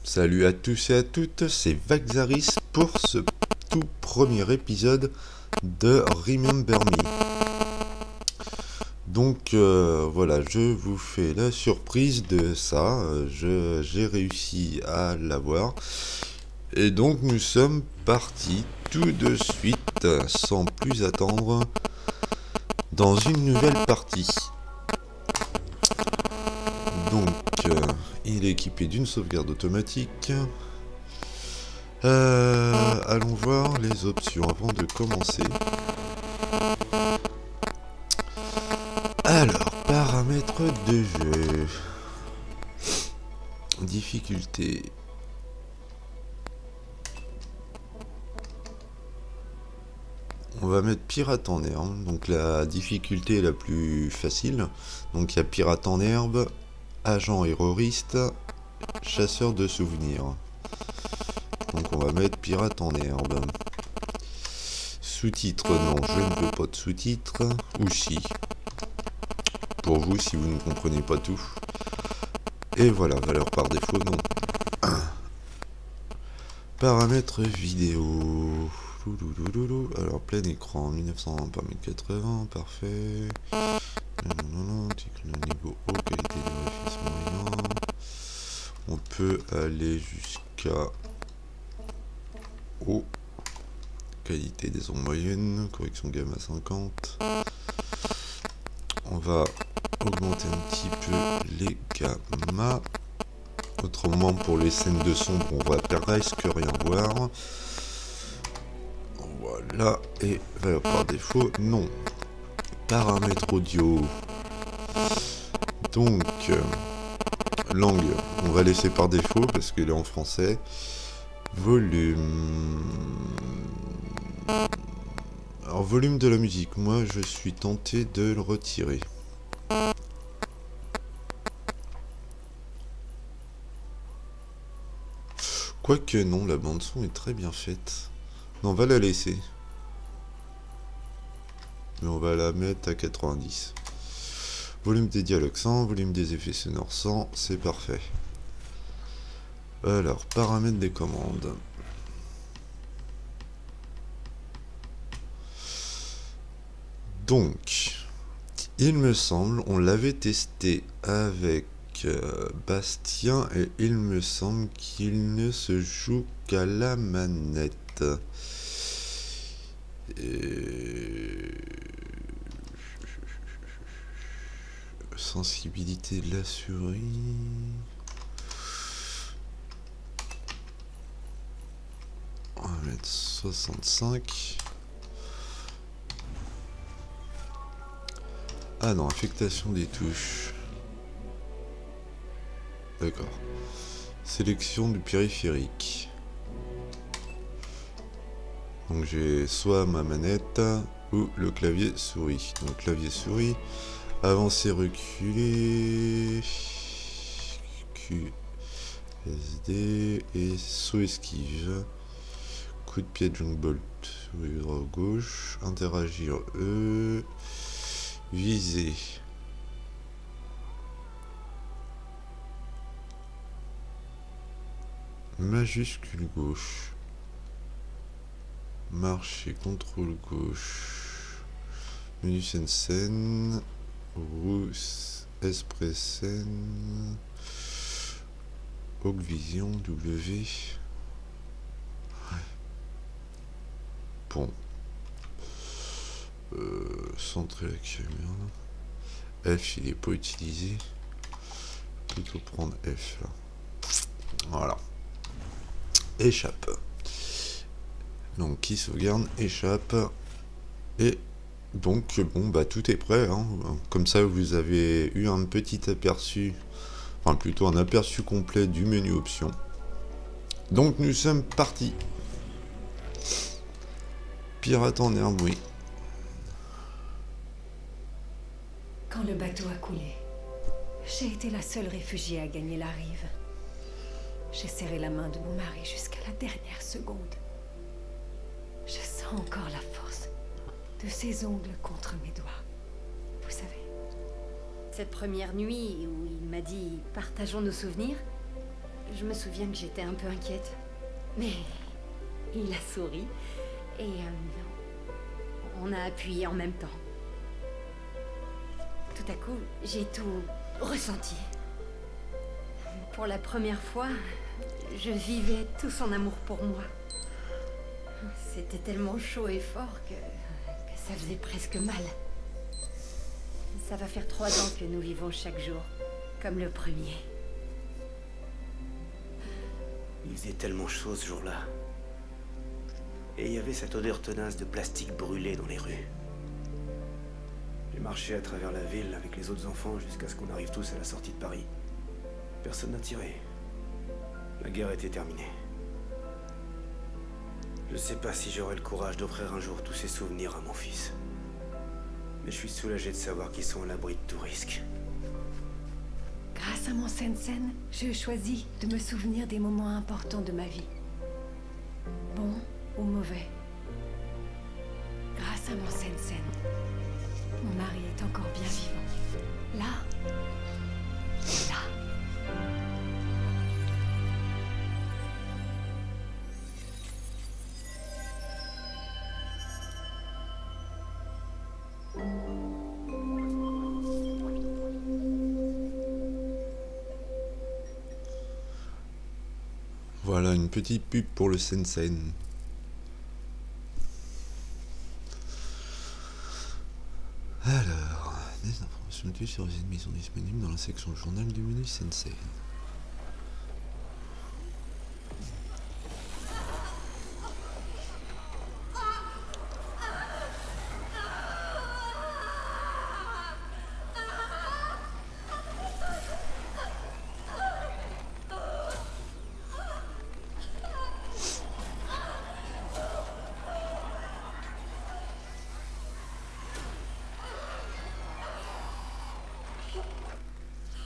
Salut à tous et à toutes, c'est Vaxaris pour ce tout premier épisode de Remember Me. Donc voilà, je vous fais la surprise de ça, j'ai réussi à l'avoir. Et donc nous sommes partis tout de suite, sans plus attendre, dans une nouvelle partie. Donc il est équipé d'une sauvegarde automatique. Allons voir les options avant de commencer. Alors, paramètres de jeu. Difficulté. On va mettre pirate en herbe, donc la difficulté est la plus facile. Donc il y a pirate en herbe, agent terroriste, chasseur de souvenirs. Donc on va mettre pirate en herbe. Sous-titres, non, je ne veux pas de sous-titres. Ou si. Pour vous, si vous ne comprenez pas tout. Et voilà, valeur par défaut, non. Paramètres vidéo. Alors, plein écran, 1920 par 1080, parfait. Niveau haut, qualité de graphisme moyen. On peut aller jusqu'à haut. Qualité des ondes moyennes, correction gamma 50. On va augmenter un petit peu les gamma. Autrement, pour les scènes de sombre, on va presque rien voir. Voilà, et valeur par défaut, non. Paramètres audio. Donc, langue, on va laisser par défaut parce qu'elle est en français. Volume. Alors, volume de la musique, moi je suis tenté de le retirer. Quoique non, la bande son est très bien faite. Non, on va la laisser. Mais on va la mettre à 90. Volume des dialogues 100, volume des effets sonores 100, c'est parfait. Alors, paramètres des commandes. Donc, il me semble, on l'avait testé avec Bastien et il me semble qu'il ne se joue qu'à la manette. Sensibilité de la souris. On va mettre 65. Ah non, affectation des touches. D'accord. Sélection du périphérique. Donc j'ai soit ma manette ou le clavier souris. Donc clavier souris, avancer, reculer, QSD et saut esquive. Coup de pied de junk bolt, souris droit gauche, interagir E, viser. Majuscule gauche. Marcher, contrôle gauche. Menu scène. Rousse, Espressen. Hawk Vision, W. Bon. Centrer la caméra. F, il n'est pas utilisé. Plutôt prendre F là. Voilà. Échappe. Donc qui sauvegarde, échappe. Et donc bon bah tout est prêt, hein. Comme ça vous avez eu un petit aperçu, enfin plutôt un aperçu complet du menu options. Donc nous sommes partis. Pirate en herbe, oui. Quand le bateau a coulé, j'ai été la seule réfugiée à gagner la rive. J'ai serré la main de mon mari jusqu'à la dernière seconde. Je sens encore la force de ses ongles contre mes doigts. Vous savez. Cette première nuit où il m'a dit « partageons nos souvenirs », Je me souviens que j'étais un peu inquiète. Mais il a souri et on a appuyé en même temps. Tout à coup, j'ai tout ressenti. Pour la première fois, je vivais tout son amour pour moi. C'était tellement chaud et fort que ça faisait presque mal. Ça va faire 3 ans que nous vivons chaque jour, comme le premier. Il faisait tellement chaud ce jour-là. Et il y avait cette odeur tenace de plastique brûlé dans les rues. J'ai marché à travers la ville avec les autres enfants jusqu'à ce qu'on arrive tous à la sortie de Paris. Personne n'a tiré. La guerre était terminée. Je sais pas si j'aurai le courage d'offrir un jour tous ces souvenirs à mon fils. Mais je suis soulagé de savoir qu'ils sont à l'abri de tout risque. Grâce à mon Sensen, je choisis de me souvenir des moments importants de ma vie. Bons ou mauvais. Grâce à mon Sensen, mon mari est encore bien vivant. Là, là. Voilà une petite pub pour le Sensen. Alors, des informations utiles sur les ennemis sont disponibles dans la section journal du menu Sensen.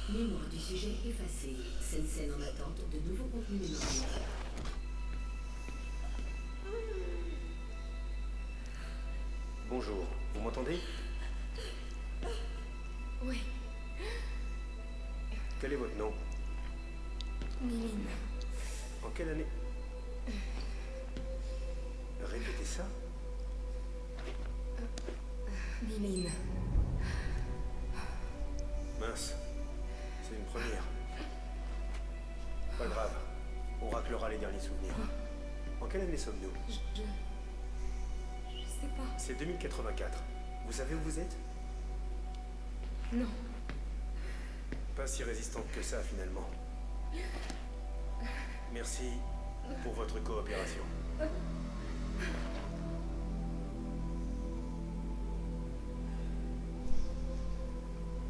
Mémoire du sujet effacée. Sensen en attente de nouveaux contenus mémoriels. Bonjour, vous m'entendez? Oui, Quel est votre nom? Miline. En quelle année? Répétez ça. Miline. Mince. C'est une première. Pas grave. On raclera les derniers souvenirs. En quelle année sommes-nous? Je sais pas. C'est 2084. Vous savez où vous êtes? Non. Pas si résistante que ça, finalement. Merci pour votre coopération.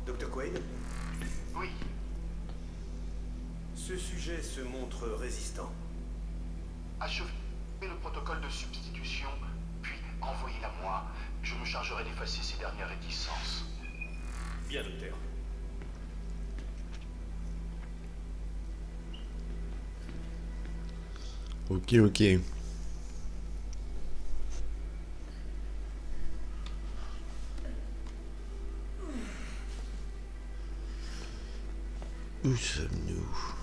Dr. Quaid? Oui, Ce sujet se montre résistant. achevez le protocole de substitution, puis envoyez-la moi. Je me chargerai d'effacer ces dernières réticences. Bien, docteur. Ok, ok. Où sommes-nous?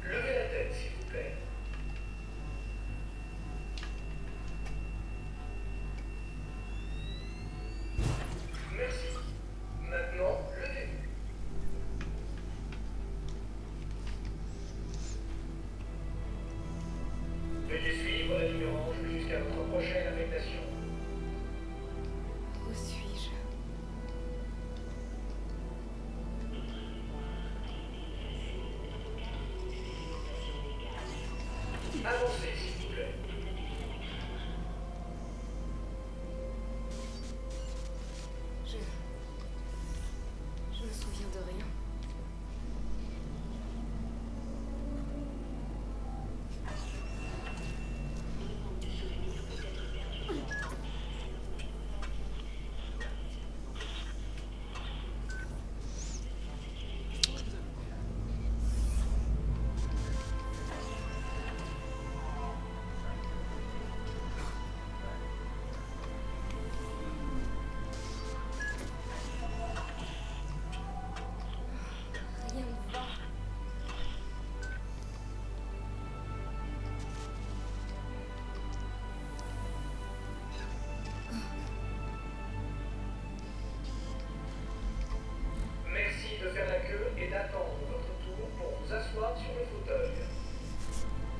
Levez la tête, s'il vous plaît. Merci. Maintenant, levez-vous. Veuillez suivre la lumière orange jusqu'à votre prochaine affectation. Où suis-je? Avancez, s'il vous plaît. Je me souviens de rien.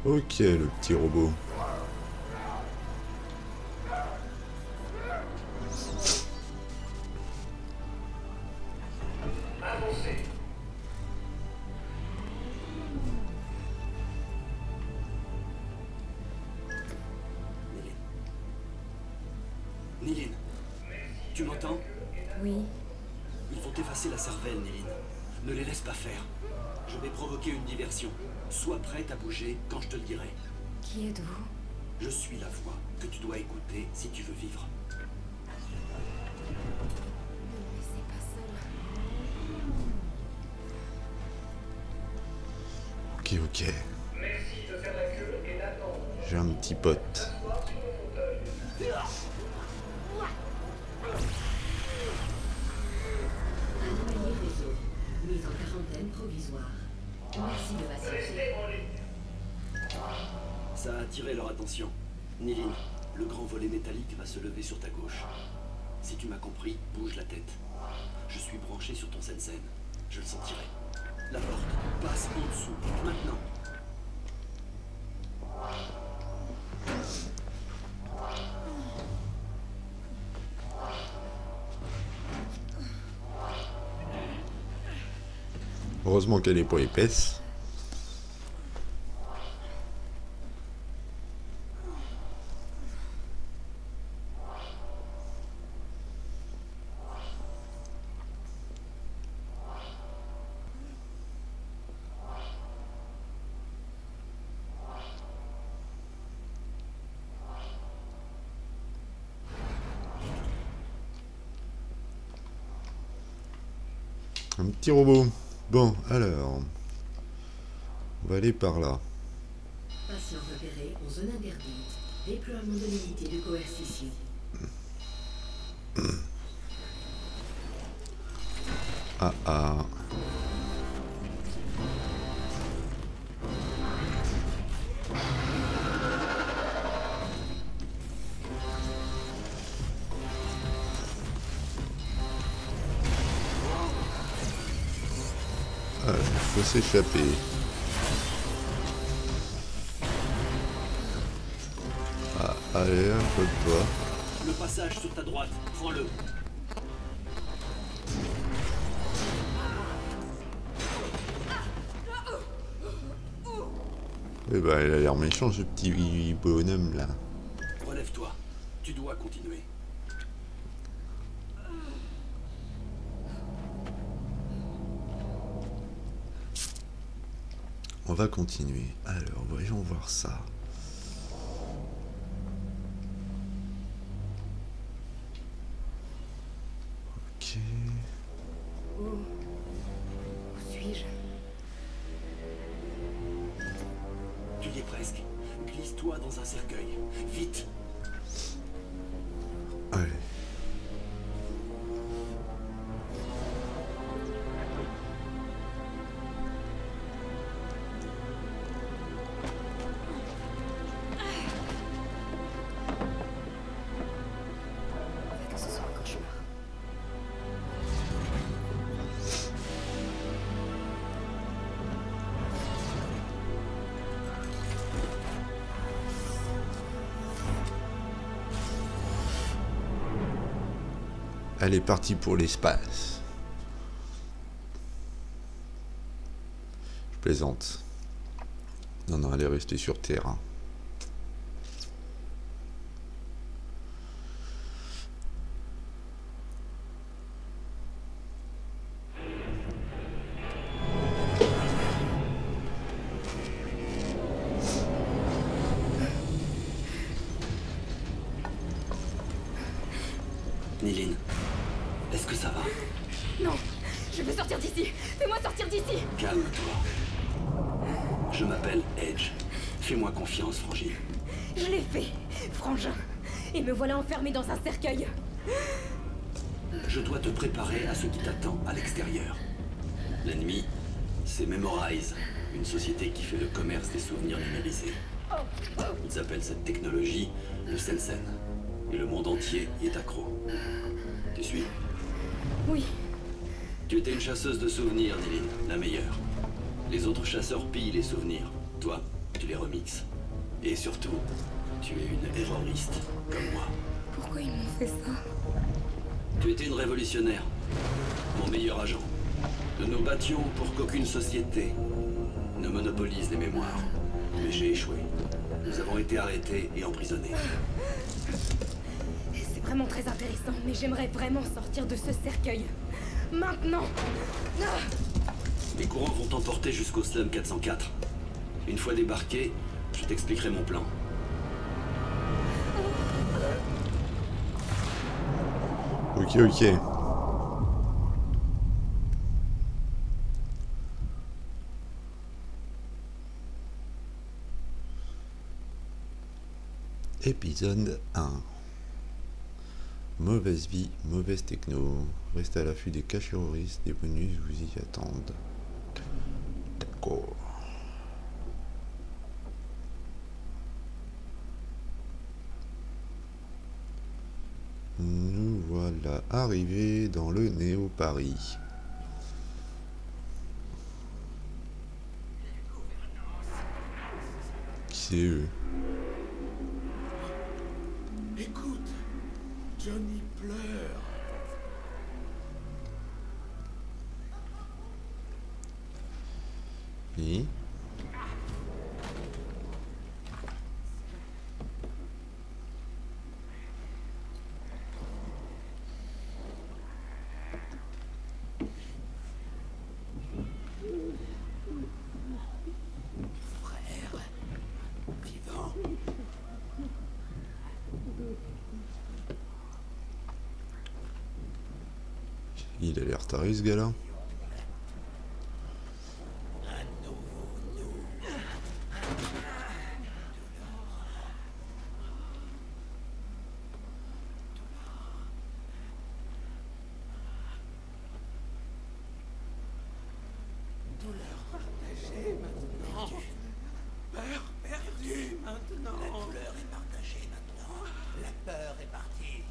Ok, le petit robot. Néline, tu m'entends? Oui. Ils vont effacer la cervelle, Néline. Ne les laisse pas faire. Je vais provoquer une diversion. Sois prête à bouger quand je te le dirai. Qui êtes-vous? Je suis la voix que tu dois écouter si tu veux vivre. Ne me laissez pas seule. Ok. J'ai un petit pote. Anomalie réseau. Mise en quarantaine provisoire. Merci de patienter. Ça a attiré leur attention. Néline, le grand volet métallique va se lever sur ta gauche. Si tu m'as compris, bouge la tête. Je suis branché sur ton Sensen. Je le sentirai. La porte passe en dessous, maintenant. Heureusement qu'elle est pas épaisse. Un petit robot. Bon, alors... On va aller par là. Patient repéré en zone interdite. Déploiement de l'unité de coercition. Ah ah. Ah, il faut s'échapper. Ah, allez, un peu de toi. Le passage sur ta droite, prends-le. Eh ben, il a l'air méchant ce petit bonhomme là. Relève-toi. Tu dois continuer. On va continuer. Alors, voyons voir ça. Ok. Où suis-je? Tu y es presque. Glisse-toi dans un cercueil. Vite. Allez. Que ce soit un cauchemar. Elle est partie pour l'espace. Je plaisante. Non, non, elle est restée sur Terre. Hein. Néline, est-ce que ça va? Non, je veux sortir d'ici. Fais-moi sortir d'ici. Calme-toi. Je m'appelle Edge. Fais-moi confiance, Frangine. Je l'ai fait, frangin. Et me voilà enfermé dans un cercueil. Je dois te préparer à ce qui t'attend à l'extérieur. L'ennemi, c'est Memorize, une société qui fait le commerce des souvenirs numérisés. Ils appellent cette technologie le Sensen. Et le monde entier y est accro. Tu suis? Oui, Tu étais une chasseuse de souvenirs, Néline, la meilleure. Les autres chasseurs pillent les souvenirs. Toi, tu les remixes. Et surtout, tu es une erroriste, comme moi. Pourquoi ils m'ont fait ça? Tu étais une révolutionnaire, mon meilleur agent. Nous nous battions pour qu'aucune société ne monopolise les mémoires. Mais j'ai échoué. Nous avons été arrêtés et emprisonnés. C'est vraiment très intéressant, mais j'aimerais vraiment sortir de ce cercueil. Maintenant! Les courants vont t'emporter jusqu'au slum 404. Une fois débarqué, je t'expliquerai mon plan. Ok, ok. Épisode 1. Mauvaise vie, mauvaise techno. Restez à l'affût des caches terroristes, des bonus vous y attendent. D'accord. Nous voilà arrivés dans le Néo Paris. Qui c'est eux? Écoute, Johnny pleure. Oui. Frère, vivant. Il a l'air taré ce gars-là. Peur perdue maintenant. La douleur est partagée maintenant. La peur est partie.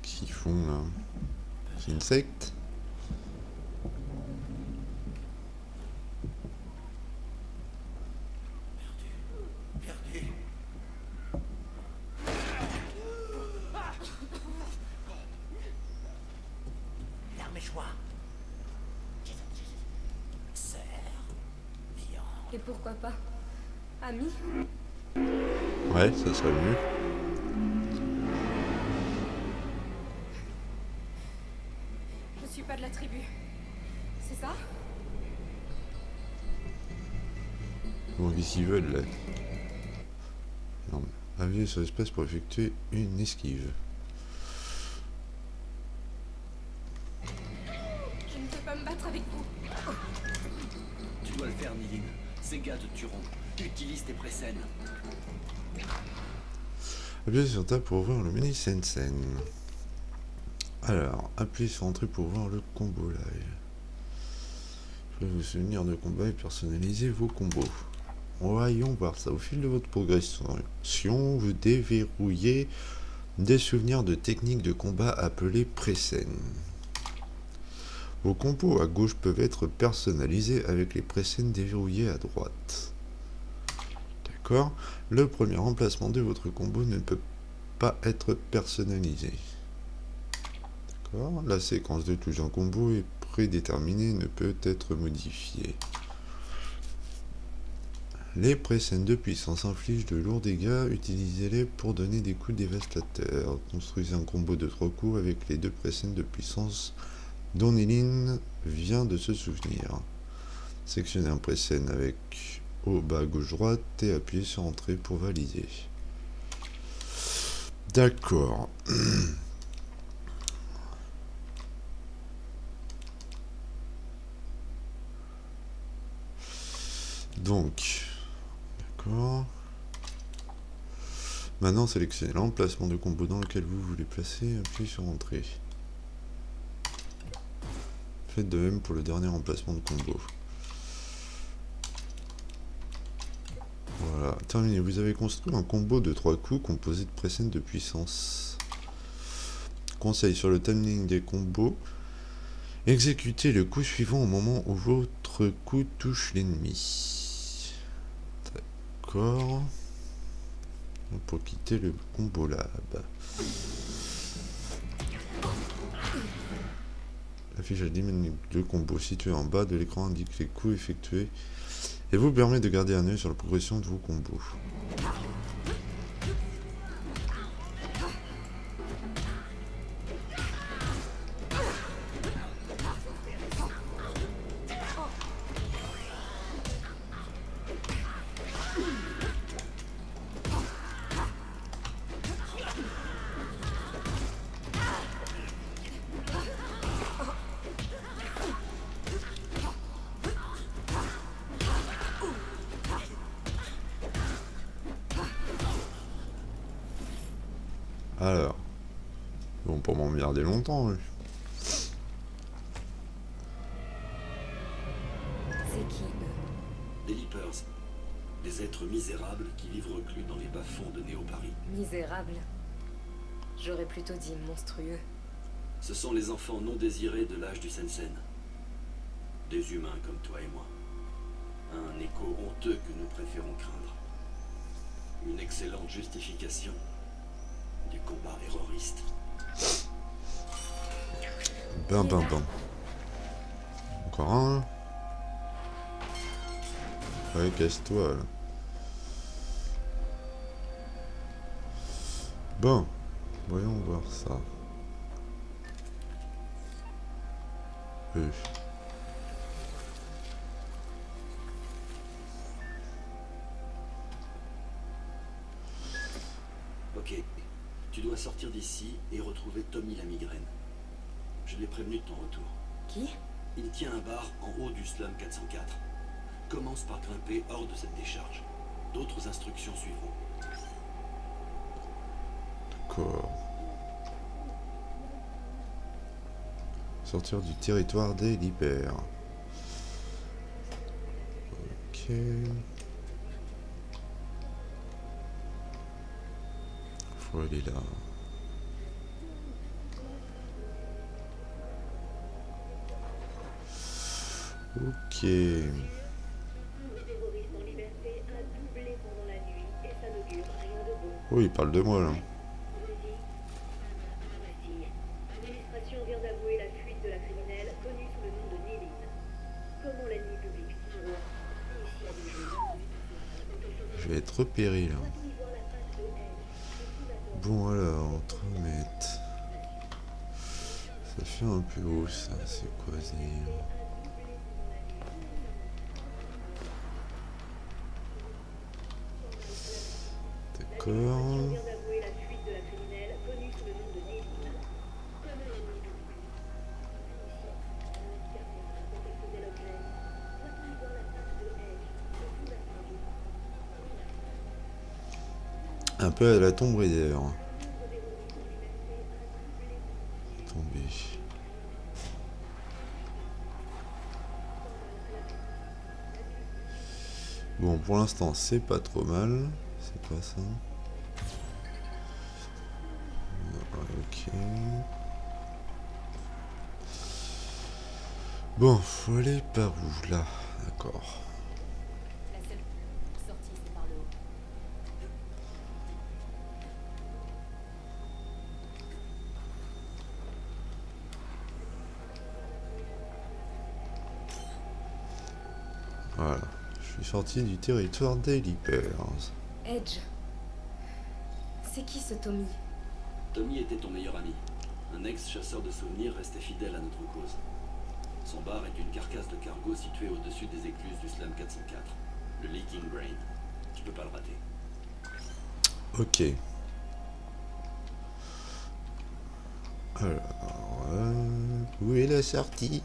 Qu'est-ce qu'ils font là? C'est une secte? Perdu. L'arme échoua. Serre. Viande. Et pourquoi pas? Ami? Ouais, ça serait mieux. Je suis pas de la tribu. C'est ça? Bon, qu'est-ce qu'ils veulent là? Non, mais appuyez sur l'espace pour effectuer une esquive. Je ne peux pas me battre avec vous. Tu dois le faire, Niline. Ces gars te tueront. Utilise tes précènes. Appuyez sur Tab pour ouvrir le menu Sensen. Alors, appuyez sur Entrée pour voir le combo live. Je vais vous souvenir de combat et personnaliser vos combos. Voyons voir ça. Au fil de votre progression, vous déverrouillez des souvenirs de techniques de combat appelées précènes. Vos combos à gauche peuvent être personnalisés avec les précènes déverrouillées à droite. D'accord? Le premier emplacement de votre combo ne peut pas être personnalisé. D'accord? La séquence de touches en combo est prédéterminée, ne peut être modifiée. Les précènes de puissance infligent de lourds dégâts, utilisez-les pour donner des coups dévastateurs. Construisez un combo de 3 coups avec les 2 précènes de puissance dont Niline vient de se souvenir. Sélectionnez un précène avec haut, bas, gauche, droite et appuyez sur Entrée pour valider. D'accord. Donc, d'accord. Maintenant, sélectionnez l'emplacement de combo dans lequel vous voulez placer, appuyez sur Entrée. Faites de même pour le dernier emplacement de combo. Voilà, terminé. Vous avez construit un combo de 3 coups composé de précènes de puissance. Conseil sur le timing des combos. Exécutez le coup suivant au moment où votre Votre coup touche l'ennemi. D'accord. Pour quitter le combo lab. L'affichage diminue de combo situé en bas de l'écran indique les coups effectués et vous permet de garder un œil sur la progression de vos combos. Alors, ils vont pas m'emmerder longtemps, eux. C'est qui, eux? Des Leapers. Des êtres misérables qui vivent reclus dans les bas-fonds de Néo-Paris. Misérable. J'aurais plutôt dit monstrueux. Ce sont les enfants non désirés de l'âge du Sensen. Des humains comme toi et moi. Un écho honteux que nous préférons craindre. Une excellente justification du combat terroriste. Ben. Encore un. Ouais, casse-toi, là. Bon. Voyons voir ça. Ok. Tu dois sortir d'ici et retrouver Tommy la migraine. Je l'ai prévenu de ton retour. Qui? Il tient un bar en haut du slum 404. Commence par grimper hors de cette décharge. D'autres instructions suivront. D'accord. Sortir du territoire des Leapers. Ok. Faut aller là. Ok. Oh, il parle de moi là. L'administration vient d'avouer la fuite de la criminelle connue sous le nom de Néline. Comment l'ennemi public Je vais être repéré là. Bon alors, 3 mètres. Ça fait un peu haut ça, c'est quoi ça? D'accord. Un peu à la Tomb Raider. Tombé. Bon, pour l'instant, c'est pas trop mal. C'est pas ça. Ok. Bon, faut aller par où là? D'accord. La seule sortie, c'est par le haut. Voilà. Je suis sorti du territoire des Leapers. Edge. C'est qui ce Tommy? Tommy était ton meilleur ami. Un ex-chasseur de souvenirs resté fidèle à notre cause. Son bar est une carcasse de cargo située au-dessus des écluses du Slum 404. Le Leaking Brain. Tu peux pas le rater. Ok. Alors, où est la sortie?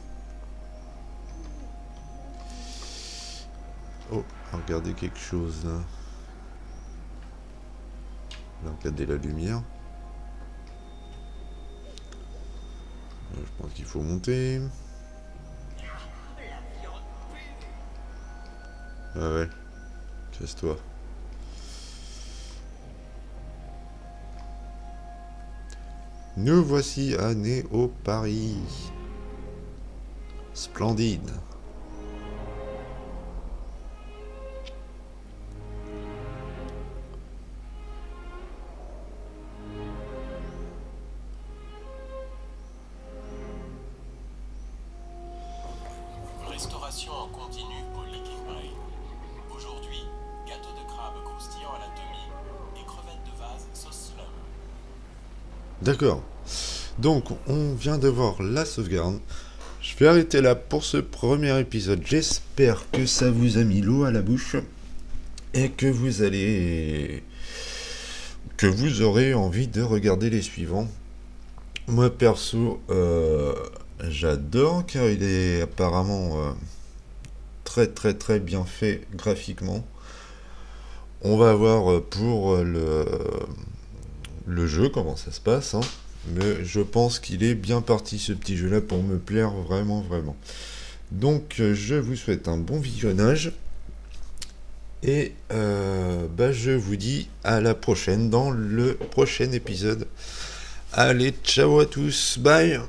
Oh, regardez quelque chose là. Là, regardez la lumière. Là, je pense qu'il faut monter. Ah ouais. Casse-toi. Nous voici à Néo-Paris. Splendide. Restauration en continu au Leaking Brain. Aujourd'hui, gâteau de crabe croustillant à la demi et crevettes de vase sauce slum. D'accord. Donc, on vient de voir la sauvegarde. Je vais arrêter là pour ce premier épisode. J'espère que ça vous a mis l'eau à la bouche et que vous aurez envie de regarder les suivants. Moi perso, j'adore car il est apparemment très très très bien fait graphiquement. On va voir pour le jeu comment ça se passe, hein. Mais je pense qu'il est bien parti ce petit jeu là pour me plaire vraiment. Donc je vous souhaite un bon visionnage et je vous dis à la prochaine dans le prochain épisode. Allez, ciao à tous, bye.